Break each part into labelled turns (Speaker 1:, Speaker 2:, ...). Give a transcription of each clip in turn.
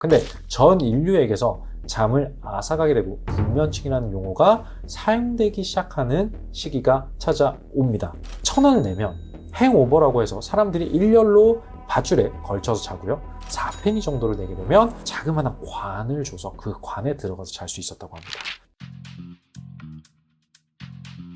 Speaker 1: 근데 전 인류에게서 잠을 앗아가게 되고 불면증이라는 용어가 사용되기 시작하는 시기가 찾아옵니다. 1,000원을 내면 행오버라고 해서 사람들이 일렬로 밧줄에 걸쳐서 자고요. 4페니 정도를 내게 되면 자그마한 관을 줘서 그 관에 들어가서 잘 수 있었다고 합니다.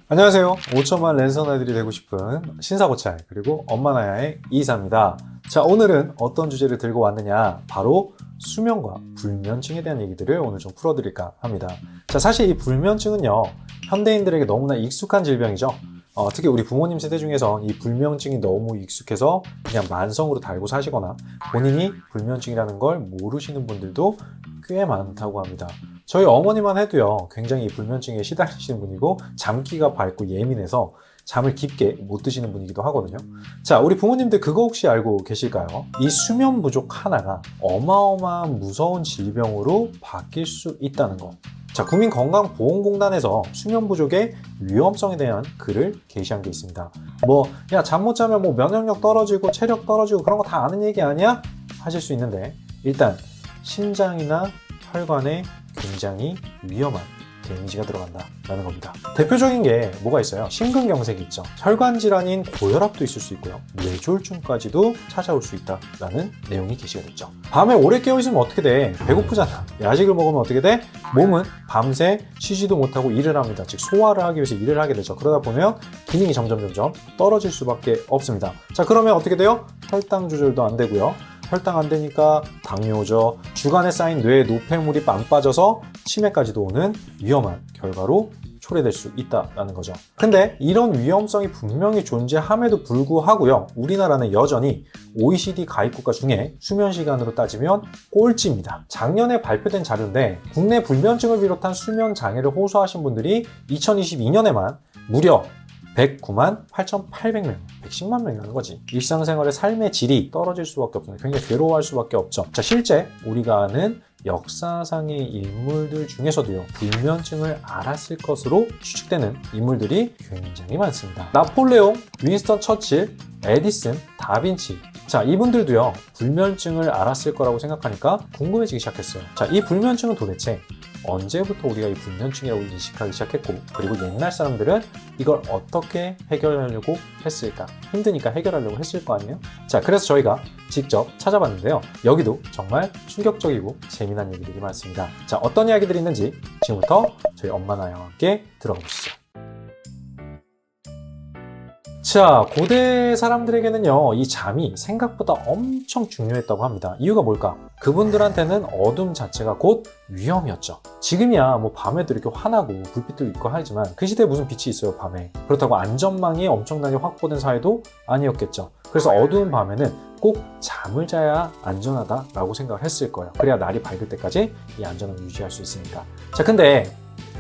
Speaker 1: 안녕하세요. 5천만 랜선 아이들이 되고 싶은 신사고찰 그리고 엄마나야의 이사입니다. 자, 오늘은 어떤 주제를 들고 왔느냐, 바로 수면과 불면증에 대한 얘기들을 오늘 좀 풀어드릴까 합니다. 자, 사실 이 불면증은요, 현대인들에게 너무나 익숙한 질병이죠. 특히 우리 부모님 세대 중에서 이 불면증이 너무 익숙해서 그냥 만성으로 달고 사시거나 본인이 불면증이라는 걸 모르시는 분들도 꽤 많다고 합니다. 저희 어머니만 해도요, 굉장히 이 불면증에 시달리시는 분이고 잠기가 밝고 예민해서 잠을 깊게 못 드시는 분이기도 하거든요. 자, 우리 부모님들 그거 혹시 알고 계실까요? 이 수면 부족 하나가 어마어마한 무서운 질병으로 바뀔 수 있다는 거. 자, 국민건강보험공단에서 수면 부족의 위험성에 대한 글을 게시한 게 있습니다. 야, 잠 못 자면 면역력 떨어지고 체력 떨어지고 그런 거 다 아는 얘기 아니야? 하실 수 있는데, 일단 심장이나 혈관에 굉장히 위험한 데미지가 들어간다라는 겁니다. 대표적인 게 뭐가 있어요? 심근경색이 있죠. 혈관 질환인 고혈압도 있을 수 있고요. 뇌졸중까지도 찾아올 수 있다라는 내용이 게시가 됐죠. 밤에 오래 깨어있으면 어떻게 돼? 배고프잖아. 야식을 먹으면 어떻게 돼? 몸은 밤새 쉬지도 못하고 일을 합니다. 즉 소화를 하기 위해서 일을 하게 되죠. 그러다 보면 기능이 점점 떨어질 수밖에 없습니다. 자, 그러면 어떻게 돼요? 혈당 조절도 안 되고요. 혈당 안 되니까 당뇨죠. 주간에 쌓인 뇌에 노폐물이 안 빠져서 치매까지도 오는 위험한 결과로 초래될 수 있다는 거죠. 근데 이런 위험성이 분명히 존재함에도 불구하고요, 우리나라는 여전히 OECD 가입국가 중에 수면 시간으로 따지면 꼴찌입니다. 작년에 발표된 자료인데 국내 불면증을 비롯한 수면 장애를 호소하신 분들이 2022년에만 무려 109만 8,800명, 110만 명이라는 거지. 일상생활의 삶의 질이 떨어질 수밖에 없습니다. 굉장히 괴로워할 수밖에 없죠. 자, 실제 우리가 아는 역사상의 인물들 중에서도요, 불면증을 앓았을 것으로 추측되는 인물들이 굉장히 많습니다. 나폴레옹, 윈스턴 처칠, 에디슨, 다빈치. 자, 이분들도요, 불면증을 앓았을 거라고 생각하니까 궁금해지기 시작했어요. 자, 이 불면증은 도대체 언제부터 우리가 이 불면증이라고 인식하기 시작했고, 그리고 옛날 사람들은 이걸 어떻게 해결하려고 했을까? 힘드니까 해결하려고 했을 거 아니에요? 자, 그래서 저희가 직접 찾아봤는데요. 여기도 정말 충격적이고 재미난 얘기들이 많습니다. 자, 어떤 이야기들이 있는지 지금부터 저희 엄마나야와 함께 들어가 보시죠. 자, 고대 사람들에게는요, 이 잠이 생각보다 엄청 중요했다고 합니다. 이유가 뭘까? 그분들한테는 어둠 자체가 곧 위험이었죠. 지금이야 밤에도 이렇게 환하고 불빛도 있고 하지만 그 시대에 무슨 빛이 있어요, 밤에. 그렇다고 안전망이 엄청나게 확보된 사회도 아니었겠죠. 그래서 어두운 밤에는 꼭 잠을 자야 안전하다라고 생각을 했을 거예요. 그래야 날이 밝을 때까지 이 안전을 유지할 수 있으니까. 자, 근데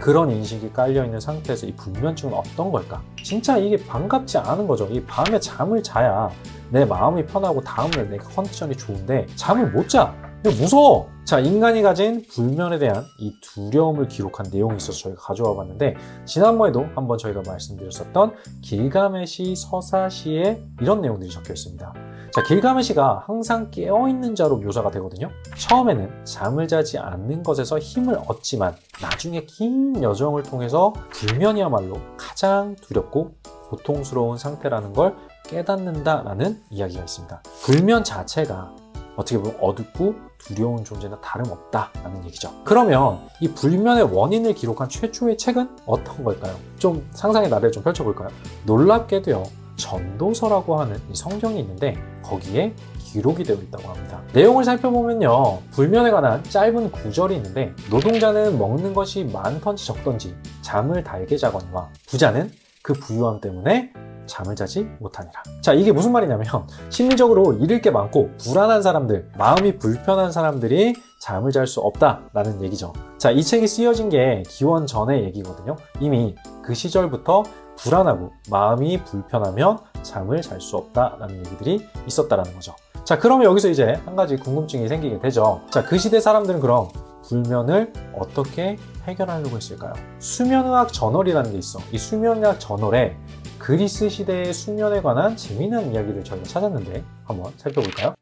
Speaker 1: 그런 인식이 깔려있는 상태에서 이 불면증은 어떤 걸까? 진짜 이게 반갑지 않은 거죠. 이 밤에 잠을 자야 내 마음이 편하고 다음날 내가 컨디션이 좋은데 잠을 못 자. 이거 무서워. 자, 인간이 가진 불면에 대한 이 두려움을 기록한 내용이 있어서 저희가 가져와 봤는데, 지난번에도 한번 저희가 말씀드렸었던 길가메시 서사시에 이런 내용들이 적혀 있습니다. 자, 길가메시가 항상 깨어있는 자로 묘사가 되거든요. 처음에는 잠을 자지 않는 것에서 힘을 얻지만 나중에 긴 여정을 통해서 불면이야말로 가장 두렵고 고통스러운 상태라는 걸 깨닫는다라는 이야기가 있습니다. 불면 자체가 어떻게 보면 어둡고 두려운 존재나 다름없다라는 얘기죠. 그러면 이 불면의 원인을 기록한 최초의 책은 어떤 걸까요? 좀 상상의 나래를 좀 펼쳐볼까요? 놀랍게도요, 전도서라고 하는 이 성경이 있는데 거기에 기록이 되어 있다고 합니다. 내용을 살펴보면요, 불면에 관한 짧은 구절이 있는데, 노동자는 먹는 것이 많던지 적던지 잠을 달게 자거니와 부자는 그 부유함 때문에 잠을 자지 못하니라. 자, 이게 무슨 말이냐면 심리적으로 잃을 게 많고 불안한 사람들, 마음이 불편한 사람들이 잠을 잘 수 없다라는 얘기죠. 자, 이 책이 쓰여진 게 기원 전의 얘기거든요. 이미 그 시절부터 불안하고 마음이 불편하면 잠을 잘 수 없다라는 얘기들이 있었다라는 거죠. 자, 그러면 여기서 이제 한 가지 궁금증이 생기게 되죠. 자, 그 시대 사람들은 그럼 불면을 어떻게 해결하려고 했을까요? 수면의학 저널이라는 게 있어. 이 수면의학 저널에 그리스 시대의 수면에 관한 재미난 이야기를 저희가 찾았는데 한번 살펴볼까요?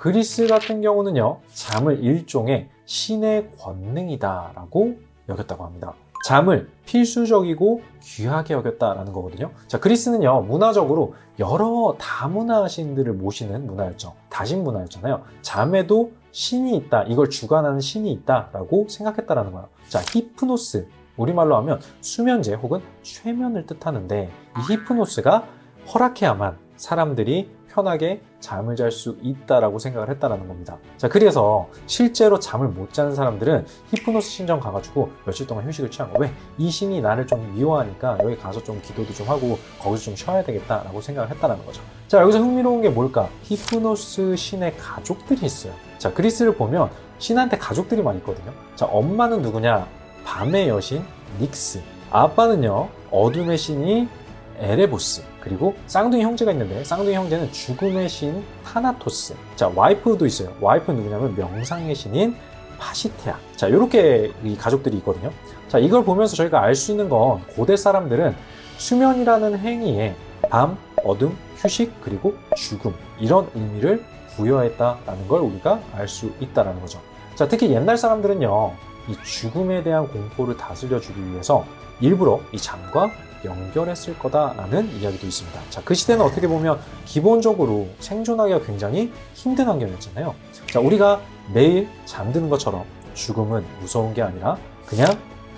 Speaker 1: 그리스 같은 경우는요, 잠을 일종의 신의 권능이다라고 여겼다고 합니다. 잠을 필수적이고 귀하게 여겼다라는 거거든요. 자, 그리스는요, 문화적으로 여러 다문화 신들을 모시는 문화였죠. 다신 문화였잖아요. 잠에도 신이 있다, 이걸 주관하는 신이 있다라고 생각했다라는 거예요. 자, 히프노스, 우리말로 하면 수면제 혹은 최면을 뜻하는데, 이 히프노스가 허락해야만 사람들이 편하게 잠을 잘 수 있다라고 생각을 했다라는 겁니다. 자, 그래서 실제로 잠을 못 자는 사람들은 히프노스 신전 가가지고 며칠 동안 휴식을 취한 거. 왜? 이 신이 나를 좀 미워하니까 여기 가서 좀 기도도 좀 하고 거기서 좀 쉬어야 되겠다라고 생각을 했다라는 거죠. 자, 여기서 흥미로운 게 뭘까? 히프노스 신의 가족들이 있어요. 자, 그리스를 보면 신한테 가족들이 많이 있거든요. 자, 엄마는 누구냐? 밤의 여신 닉스. 아빠는요, 어둠의 신이 에레보스, 그리고 쌍둥이 형제가 있는데 쌍둥이 형제는 죽음의 신 타나토스. 자, 와이프도 있어요. 와이프는 누구냐면 명상의 신인 파시테아. 자, 이렇게 이 가족들이 있거든요. 자, 이걸 보면서 저희가 알 수 있는 건 고대 사람들은 수면이라는 행위에 밤, 어둠, 휴식, 그리고 죽음, 이런 의미를 부여했다라는 걸 우리가 알 수 있다는 거죠. 자, 특히 옛날 사람들은요, 이 죽음에 대한 공포를 다스려주기 위해서 일부러 이 잠과 연결했을 거다라는 이야기도 있습니다. 자, 그 시대는 어떻게 보면 기본적으로 생존하기가 굉장히 힘든 환경이었잖아요. 자, 우리가 매일 잠드는 것처럼 죽음은 무서운 게 아니라 그냥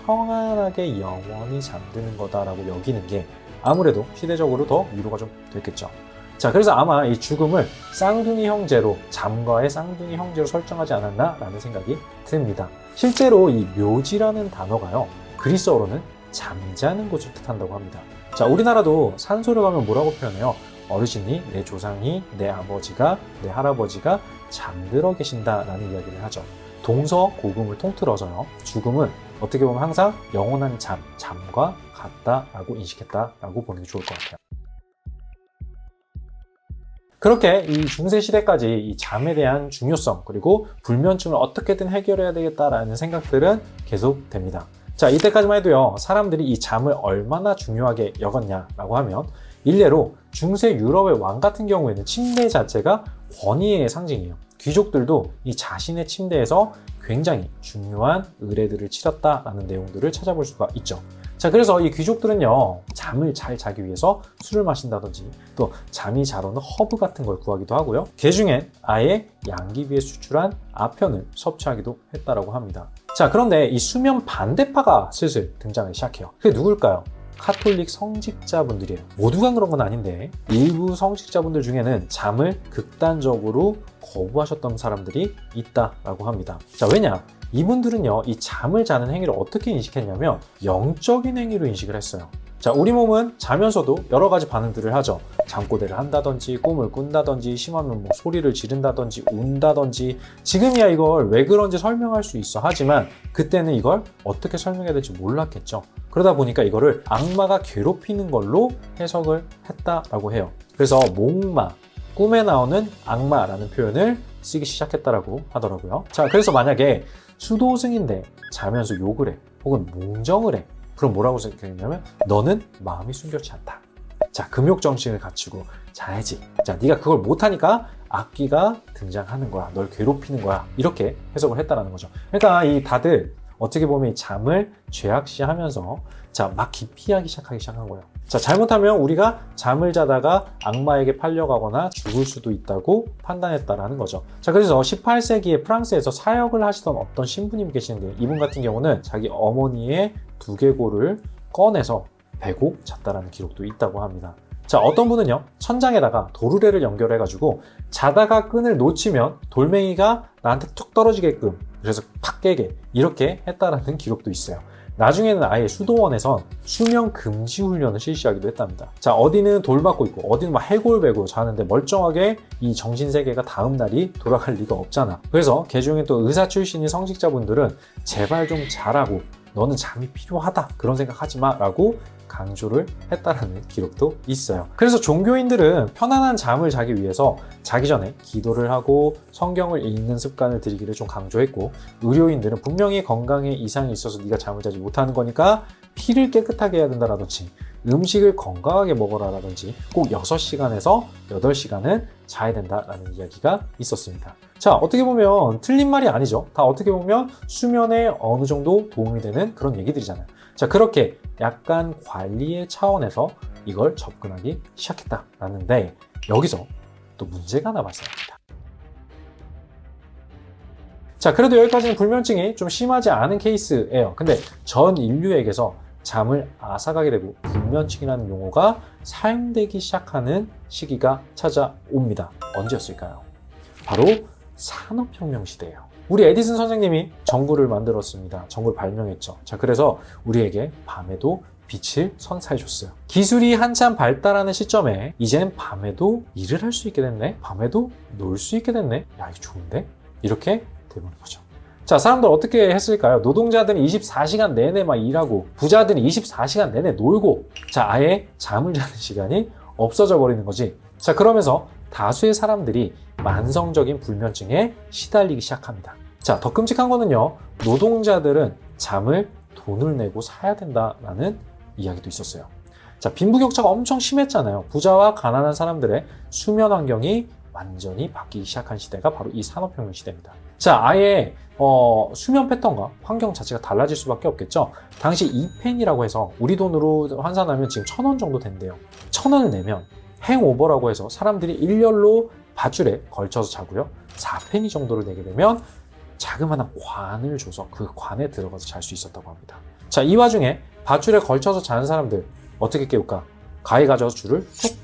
Speaker 1: 평안하게 영원히 잠드는 거다라고 여기는 게 아무래도 시대적으로 더 위로가 좀 됐겠죠. 자, 그래서 아마 이 죽음을 쌍둥이 형제로, 잠과의 쌍둥이 형제로 설정하지 않았나라는 생각이 듭니다. 실제로 이 묘지라는 단어가요, 그리스어로는 잠자는 곳을 뜻한다고 합니다. 자, 우리나라도 산소를 가면 뭐라고 표현해요? 어르신이, 내 조상이, 내 아버지가, 내 할아버지가 잠들어 계신다라는 이야기를 하죠. 동서고금을 통틀어서요, 죽음은 어떻게 보면 항상 영원한 잠과 같다라고 인식했다라고 보는 게 좋을 것 같아요. 그렇게 이 중세시대까지 이 잠에 대한 중요성, 그리고 불면증을 어떻게든 해결해야 되겠다라는 생각들은 계속됩니다. 자, 이때까지만 해도요, 사람들이 이 잠을 얼마나 중요하게 여겼냐라고 하면, 일례로 중세 유럽의 왕 같은 경우에는 침대 자체가 권위의 상징이에요. 귀족들도 이 자신의 침대에서 굉장히 중요한 의례들을 치렀다라는 내용들을 찾아볼 수가 있죠. 자, 그래서 이 귀족들은요, 잠을 잘 자기 위해서 술을 마신다든지 또 잠이 잘 오는 허브 같은 걸 구하기도 하고요. 개 중엔 아예 양귀비에 수출한 아편을 섭취하기도 했다라고 합니다. 자, 그런데 이 수면 반대파가 슬슬 등장을 시작해요. 그게 누굴까요? 카톨릭 성직자분들이에요. 모두가 그런 건 아닌데 일부 성직자분들 중에는 잠을 극단적으로 거부하셨던 사람들이 있다라고 합니다. 자, 왜냐? 이분들은요, 이 잠을 자는 행위를 어떻게 인식했냐면 영적인 행위로 인식을 했어요. 자, 우리 몸은 자면서도 여러 가지 반응들을 하죠. 잠꼬대를 한다든지, 꿈을 꾼다든지, 심하면 뭐 소리를 지른다든지, 운다든지. 지금이야 이걸 왜 그런지 설명할 수 있어. 하지만 그때는 이걸 어떻게 설명해야 될지 몰랐겠죠. 그러다 보니까 이거를 악마가 괴롭히는 걸로 해석을 했다라고 해요. 그래서 목마, 꿈에 나오는 악마라는 표현을 쓰기 시작했다라고 하더라고요. 자, 그래서 만약에 수도승인데 자면서 욕을 해, 혹은 몽정을 해, 그럼 뭐라고 생각했냐면 너는 마음이 순결치 않다. 자, 금욕정신을 갖추고 자야지. 자, 네가 그걸 못하니까 악귀가 등장하는 거야. 널 괴롭히는 거야. 이렇게 해석을 했다라는 거죠. 그러니까 이 다들 어떻게 보면 이 잠을 죄악시하면서 자, 막 기피하기 시작한 거예요. 자, 잘못하면 우리가 잠을 자다가 악마에게 팔려가거나 죽을 수도 있다고 판단했다라는 거죠. 자, 그래서 18세기에 프랑스에서 사역을 하시던 어떤 신부님이 계시는데, 이분 같은 경우는 자기 어머니의 두개골을 꺼내서 베고 잤다라는 기록도 있다고 합니다. 자, 어떤 분은요, 천장에다가 도르래를 연결해가지고 자다가 끈을 놓치면 돌멩이가 나한테 툭 떨어지게끔, 그래서 팍 깨게, 이렇게 했다라는 기록도 있어요. 나중에는 아예 수도원에선 수면 금지 훈련을 실시하기도 했답니다. 자, 어디는 돌 맞고 있고 어디는 막 해골 베고 자는데 멀쩡하게 이 정신세계가 다음 날이 돌아갈 리가 없잖아. 그래서 개중에 또 의사 출신인 성직자분들은 제발 좀 자라고, 너는 잠이 필요하다, 그런 생각하지 마 라고 강조를 했다라는 기록도 있어요. 그래서 종교인들은 편안한 잠을 자기 위해서 자기 전에 기도를 하고 성경을 읽는 습관을 들이기를 좀 강조했고, 의료인들은 분명히 건강에 이상이 있어서 네가 잠을 자지 못하는 거니까 피를 깨끗하게 해야 된다라든지 음식을 건강하게 먹어라라든지 꼭 6시간에서 8시간은 자야 된다라는 이야기가 있었습니다. 자, 어떻게 보면 틀린 말이 아니죠. 다 어떻게 보면 수면에 어느 정도 도움이 되는 그런 얘기들이잖아요. 자, 그렇게 약간 관리의 차원에서 이걸 접근하기 시작했다라는데 여기서 또 문제가 하나 발생합니다. 자, 그래도 여기까지는 불면증이 좀 심하지 않은 케이스예요. 근데 전 인류에게서 잠을 앗아가게 되고 불면증이라는 용어가 사용되기 시작하는 시기가 찾아옵니다. 언제였을까요? 바로 산업혁명 시대예요. 우리 에디슨 선생님이 전구를 만들었습니다. 전구를 발명했죠. 자, 그래서 우리에게 밤에도 빛을 선사해줬어요. 기술이 한참 발달하는 시점에 이젠 밤에도 일을 할 수 있게 됐네? 밤에도 놀 수 있게 됐네? 야, 이거 좋은데? 이렇게 되는 거죠. 자, 사람들 어떻게 했을까요? 노동자들은 24시간 내내 막 일하고 부자들은 24시간 내내 놀고 자, 아예 잠을 자는 시간이 없어져 버리는 거지. 자, 그러면서 다수의 사람들이 만성적인 불면증에 시달리기 시작합니다. 자, 더 끔찍한 거는요. 노동자들은 잠을 돈을 내고 사야 된다라는 이야기도 있었어요. 자, 빈부격차가 엄청 심했잖아요. 부자와 가난한 사람들의 수면 환경이 완전히 바뀌기 시작한 시대가 바로 이 산업혁명 시대입니다. 자, 아예 수면 패턴과 환경 자체가 달라질 수밖에 없겠죠. 당시 2펜이라고 해서 우리 돈으로 환산하면 지금 1,000원 정도 된대요. 1,000원을 내면 행오버라고 해서 사람들이 일렬로 밧줄에 걸쳐서 자고요. 4펜이 정도를 내게 되면 자그마한 관을 줘서 그 관에 들어가서 잘 수 있었다고 합니다. 자, 이 와중에 밧줄에 걸쳐서 자는 사람들 어떻게 깨울까? 가위 가져서 줄을 툭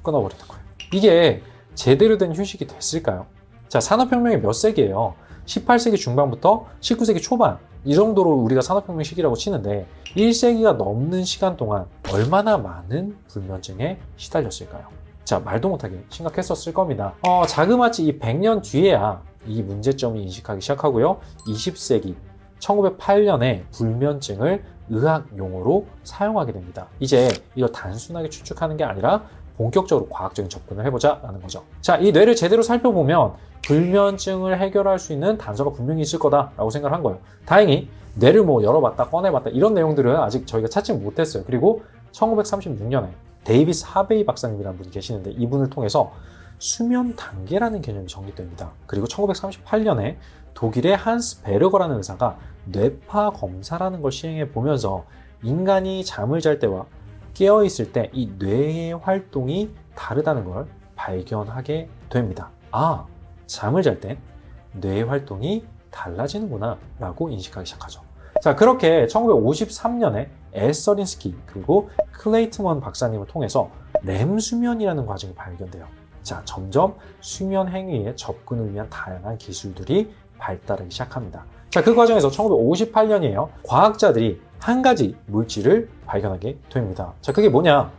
Speaker 1: 끊어버리는 거예요. 이게 제대로 된 휴식이 됐을까요? 자, 산업혁명이 몇 세기예요? 18세기 중반부터 19세기 초반 이 정도로 우리가 산업혁명 시기라고 치는데 1세기가 넘는 시간 동안 얼마나 많은 불면증에 시달렸을까요? 자, 말도 못하게 심각했었을 겁니다. 자그마치 이 100년 뒤에야 이 문제점을 인식하기 시작하고요. 20세기 1908년에 불면증을 의학 용어로 사용하게 됩니다. 이제 이걸 단순하게 추측하는 게 아니라 본격적으로 과학적인 접근을 해보자라는 거죠. 자, 이 뇌를 제대로 살펴보면 불면증을 해결할 수 있는 단서가 분명히 있을 거다라고 생각을 한 거예요. 다행히 뇌를 뭐 열어봤다 꺼내봤다 이런 내용들은 아직 저희가 찾지 못했어요. 그리고 1936년에 데이비스 하베이 박사님이라는 분이 계시는데 이분을 통해서 수면 단계라는 개념이 정립됩니다. 그리고 1938년에 독일의 한스 베르거라는 의사가 뇌파 검사라는 걸 시행해 보면서 인간이 잠을 잘 때와 깨어있을 때 이 뇌의 활동이 다르다는 걸 발견하게 됩니다. 아, 잠을 잘 땐 뇌의 활동이 달라지는구나 라고 인식하기 시작하죠. 자, 그렇게 1953년에 에서린스키 그리고 클레이트먼 박사님을 통해서 렘 수면이라는 과정이 발견돼요. 자, 점점 수면 행위의 접근을 위한 다양한 기술들이 발달하기 시작합니다. 자, 그 과정에서 1958년이에요. 과학자들이 한 가지 물질을 발견하게 됩니다. 자, 그게 뭐냐?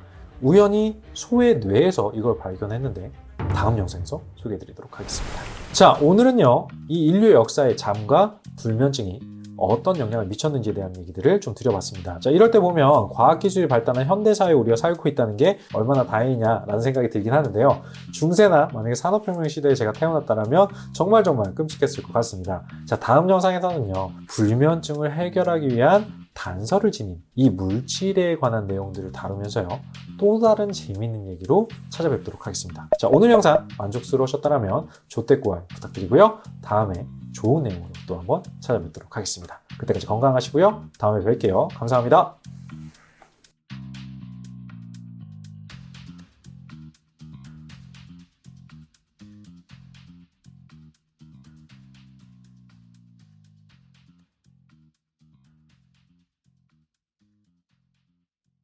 Speaker 1: 우연히 소의 뇌에서 이걸 발견했는데 다음 영상에서 소개해드리도록 하겠습니다. 자, 오늘은요, 이 인류의 역사에 잠과 불면증이 어떤 영향을 미쳤는지에 대한 얘기들을 좀 드려봤습니다. 자, 이럴 때 보면 과학기술이 발달한 현대사회에 우리가 살고 있다는 게 얼마나 다행이냐라는 생각이 들긴 하는데요. 중세나 만약에 산업혁명 시대에 제가 태어났다면 정말 끔찍했을 것 같습니다. 자, 다음 영상에서는요, 불면증을 해결하기 위한 단서를 지닌 이 물질에 관한 내용들을 다루면서요, 또 다른 재미있는 얘기로 찾아뵙도록 하겠습니다. 자, 오늘 영상 만족스러우셨다면 조댓구알 부탁드리고요. 다음에 좋은 내용으로 또 한번 찾아뵙도록 하겠습니다. 그때까지 건강하시고요. 다음에 뵐게요. 감사합니다.